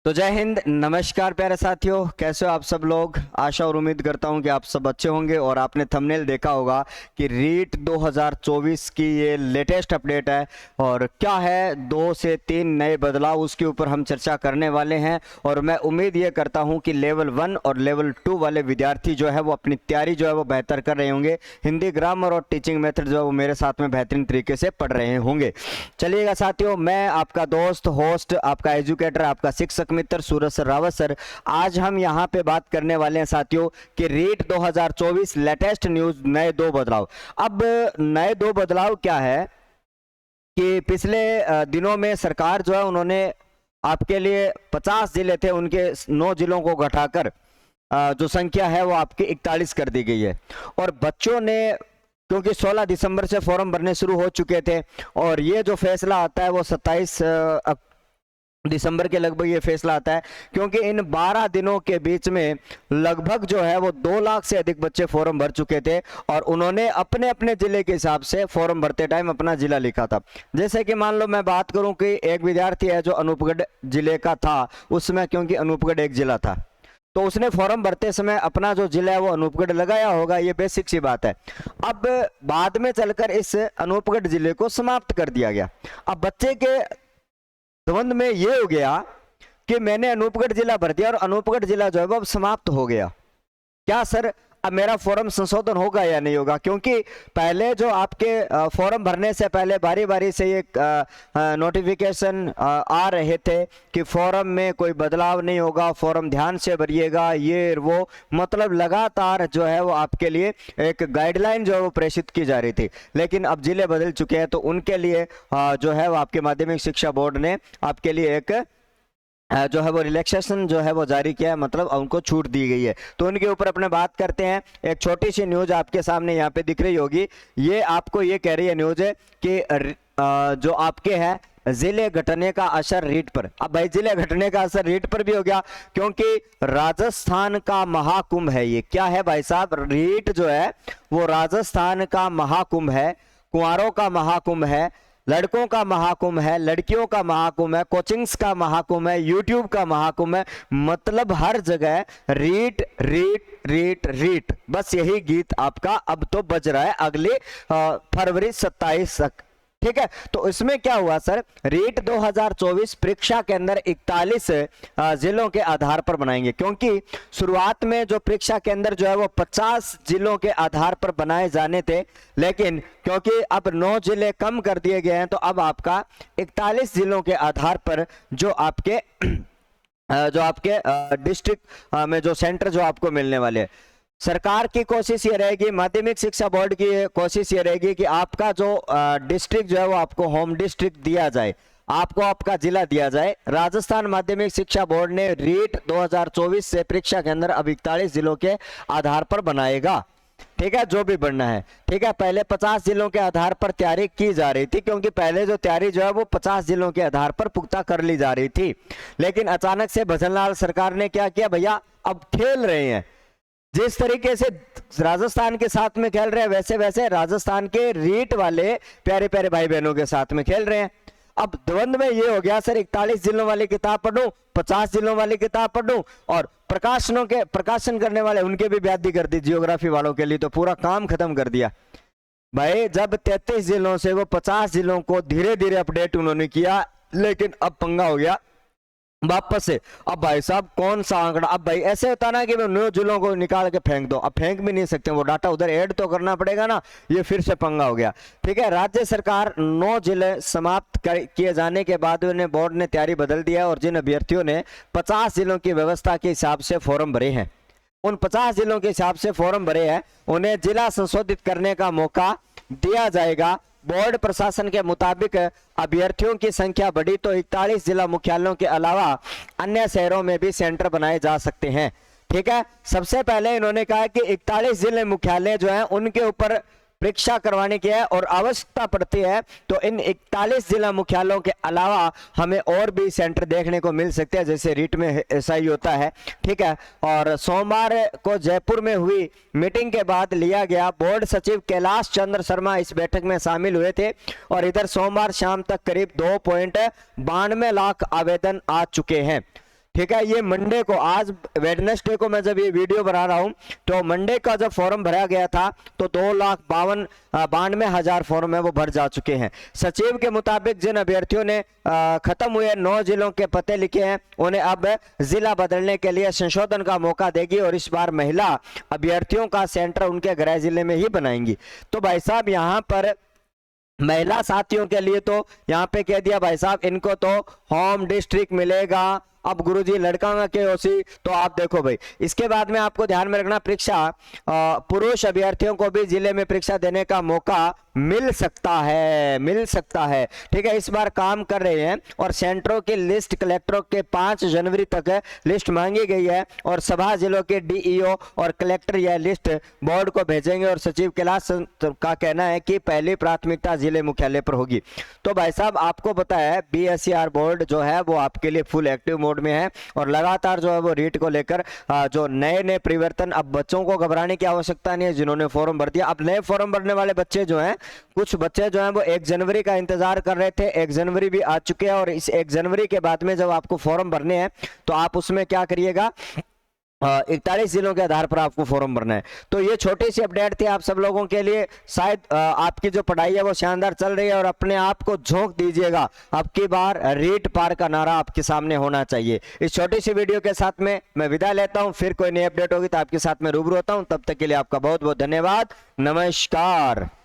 तो जय हिंद, नमस्कार प्यारे साथियों, कैसे हो आप सब लोग। आशा और उम्मीद करता हूं कि आप सब अच्छे होंगे। और आपने थंबनेल देखा होगा कि रीट 2024 की ये लेटेस्ट अपडेट है और क्या है 2 से 3 नए बदलाव, उसके ऊपर हम चर्चा करने वाले हैं। और मैं उम्मीद ये करता हूं कि लेवल 1 और लेवल 2 वाले विद्यार्थी जो है वो अपनी तैयारी जो है वो बेहतर कर रहे होंगे। हिंदी ग्रामर और टीचिंग मेथड जो है वो मेरे साथ में बेहतरीन तरीके से पढ़ रहे होंगे। चलिएगा साथियों, मैं आपका दोस्त, होस्ट, आपका एजुकेटर, आपका शिक्षक मित्र सूरज सर, रावत सर। आज हम यहाँ पे बात करने वाले हैं साथियों कि रीट 2024 लेटेस्ट न्यूज, नए 2 बदलाव। अब नए 2 बदलाव क्या है कि पिछले दिनों में सरकार जो है उन्होंने आपके लिए 50 जिले थे, उनके 9 जिलों को घटाकर जो संख्या है वो आपकी 41 कर दी गई है। और बच्चों ने, क्योंकि 16 दिसंबर से फॉर्म भरने शुरू हो चुके थे और ये जो फैसला आता है वो 27 दिसंबर के लगभग ये फैसला आता है, क्योंकि इन 12 दिनों के बीच में लगभग जो है वो 2 लाख से अधिक बच्चे फॉर्म भर चुके थे और उन्होंने अपने अपने जिले के हिसाब से फॉर्म भरते टाइम अपना जिला लिखा था। जैसे कि मान लो मैं बात करूं कि एक विद्यार्थी है जो अनूपगढ़ जिले का था, उसमें क्योंकि अनूपगढ़ एक जिला था तो उसने फॉर्म भरते समय अपना जो जिला है वो अनूपगढ़ लगाया होगा, ये बेसिक सी बात है। अब बाद में चलकर इस अनूपगढ़ जिले को समाप्त कर दिया गया। अब बच्चे के द्वंद में ये हो गया कि मैंने अनूपगढ़ जिला भर दिया और अनूपगढ़ जिला जो है वो अब समाप्त हो गया। क्या सर अब मेरा फॉर्म संशोधन होगा या नहीं होगा? क्योंकि पहले जो आपके फॉर्म भरने से पहले बारी बारी से ये नोटिफिकेशन आ रहे थे कि फॉर्म में कोई बदलाव नहीं होगा, फॉर्म ध्यान से भरिएगा, ये वो, मतलब लगातार जो है वो आपके लिए एक गाइडलाइन जो है वो प्रेषित की जा रही थी। लेकिन अब जिले बदल चुके हैं तो उनके लिए जो है वो आपके माध्यमिक शिक्षा बोर्ड ने आपके लिए एक जो है वो रिलैक्सेशन जो है वो जारी किया है, मतलब उनको छूट दी गई है। तो उनके ऊपर अपने बात करते हैं। एक छोटी सी न्यूज आपके सामने यहाँ पे दिख रही होगी, ये आपको ये कह रही है न्यूज है कि जो आपके है जिले घटने का असर रीट पर। अब भाई जिले घटने का असर रीट पर भी हो गया, क्योंकि राजस्थान का महाकुंभ है ये। क्या है भाई साहब? रीट जो है वो राजस्थान का महाकुंभ है, कुंवारों का महाकुंभ है, लड़कों का महाकुंभ है, लड़कियों का महाकुंभ है, कोचिंग्स का महाकुंभ है, यूट्यूब का महाकुंभ है। मतलब हर जगह रीट रीट रीट रीट, बस यही गीत आपका अब तो बज रहा है अगले फरवरी 27 तक। ठीक है, तो इसमें क्या हुआ सर, रीट 2024 परीक्षा के अंदर 41 जिलों के आधार पर बनाएंगे। क्योंकि शुरुआत में जो परीक्षा के अंदर जो है वो 50 जिलों के आधार पर बनाए जाने थे, लेकिन क्योंकि अब 9 जिले कम कर दिए गए हैं तो अब आपका 41 जिलों के आधार पर जो आपके डिस्ट्रिक्ट में जो सेंटर जो आपको मिलने वाले हैं। सरकार की कोशिश ये रहेगी, माध्यमिक शिक्षा बोर्ड की कोशिश ये रहेगी कि आपका जो डिस्ट्रिक्ट जो है वो आपको होम डिस्ट्रिक्ट दिया जाए, आपको आपका जिला दिया जाए। राजस्थान माध्यमिक शिक्षा बोर्ड ने रीट 2024 से परीक्षा के अंदर अब 41 जिलों के आधार पर बनाएगा। ठीक है, जो भी बनना है। ठीक है, पहले 50 जिलों के आधार पर तैयारी की जा रही थी, क्योंकि पहले जो तैयारी जो है वो 50 जिलों के आधार पर पुख्ता कर ली जा रही थी। लेकिन अचानक से भजनलाल सरकार ने क्या किया, भैया अब खेल रहे हैं, जिस तरीके से राजस्थान के साथ में खेल रहे हैं वैसे वैसे राजस्थान के रीट वाले प्यारे प्यारे भाई बहनों के साथ में खेल रहे हैं। अब द्वंद में ये हो गया सर, 41 जिलों वाली किताब पढ़ूं, 50 जिलों वाली किताब पढ़ूं, और प्रकाशन करने वाले उनके भी ब्यादी कर दी, जियोग्राफी वालों के लिए तो पूरा काम खत्म कर दिया। भाई जब 33 जिलों से वो 50 जिलों को धीरे धीरे अपडेट उन्होंने किया, लेकिन अब पंगा हो गया वापस से। अब भाई साहब कौन सा आंकड़ा, अब भाई ऐसे होता ना कि 9 जिलों को निकाल के फेंक दो, अब फेंक भी नहीं सकते, वो डाटा उधर ऐड तो करना पड़ेगा ना, ये फिर से पंगा हो गया। ठीक है, राज्य सरकार 9 जिले समाप्त किए जाने के बाद उन्हें बोर्ड ने तैयारी बदल दिया और जिन अभ्यर्थियों ने 50 जिलों की व्यवस्था के हिसाब से फॉर्म भरे हैं, उन 50 जिलों के हिसाब से फॉर्म भरे हैं, उन्हें जिला संशोधित करने का मौका दिया जाएगा। बोर्ड प्रशासन के मुताबिक अभ्यर्थियों की संख्या बढ़ी तो 41 जिला मुख्यालयों के अलावा अन्य शहरों में भी सेंटर बनाए जा सकते हैं। ठीक है, सबसे पहले इन्होंने कहा कि 41 जिले मुख्यालय जो हैं उनके ऊपर परीक्षा करवाने की है और आवश्यकता पड़ती है तो इन 41 जिला मुख्यालयों के अलावा हमें और भी सेंटर देखने को मिल सकते हैं, जैसे रीट में ऐसा ही होता है। ठीक है, और सोमवार को जयपुर में हुई मीटिंग के बाद लिया गया, बोर्ड सचिव कैलाश चंद्र शर्मा इस बैठक में शामिल हुए थे और इधर सोमवार शाम तक करीब 2.92 लाख आवेदन आ चुके हैं। ठीक है। ये मंडे को, आज वेडनेसडे को मैं जब ये वीडियो बना रहा हूं तो मंडे का जब फॉर्म भरा गया था तो 2,92,000 फॉर्म है वो भर जा चुके हैं। सचिव के मुताबिक जिन अभ्यर्थियों ने खत्म हुए 9 जिलों के पते लिखे हैं उन्हें अब जिला बदलने के लिए संशोधन का मौका देगी और इस बार महिला अभ्यर्थियों का सेंटर उनके गृह जिले में ही बनाएंगी। तो भाई साहब यहाँ पर महिला साथियों के लिए तो यहाँ पे कह दिया भाई साहब इनको तो होम डिस्ट्रिक्ट मिलेगा। अब गुरुजी लड़का का केओसी, तो आप देखो भाई इसके बाद में आपको ध्यान में रखना परीक्षा पुरुष अभ्यर्थियों को भी जिले में परीक्षा देने का मौका मिल सकता है। ठीक है, इस बार काम कर रहे हैं और सेंटरों की लिस्ट कलेक्टरों के 5 जनवरी तक लिस्ट मांगी गई है और सभा जिलों के डीईओ और कलेक्टर यह लिस्ट बोर्ड को भेजेंगे और सचिव कैलाश का कहना है कि पहली प्राथमिकता जिले मुख्यालय पर होगी। तो भाई साहब आपको पता है बीएसईआर बोर्ड जो है वो आपके लिए फुल एक्टिव मोड में है और लगातार जो है वो रीट को लेकर जो नए परिवर्तन, अब बच्चों को घबराने की आवश्यकता नहीं है जिन्होंने फॉर्म भर दिया। अब नए फॉर्म भरने वाले बच्चे जो हैं, कुछ बच्चे जो हैं वो 1 जनवरी का इंतजार कर रहे थे, 1 जनवरी भी आ चुके हैं और इस 1 जनवरी के बाद में जब आपको फॉर्म भरने हैं तो आप उसमें क्या करिएगा, 41 जिलों के आधार पर आपको फॉर्म भरना है। तो ये छोटी सी अपडेट थी आप सब लोगों के लिए। शायद आपकी जो पढ़ाई है वो शानदार चल रही है और अपने आप को झोंक दीजिएगा, अब की बार रीट पार का नारा आपके सामने होना चाहिए। इस छोटी सी वीडियो के साथ में मैं विदा लेता हूं, फिर कोई नई अपडेट होगी तो आपके साथ में रूबरू होता हूं। तब तक के लिए आपका बहुत बहुत धन्यवाद, नमस्कार।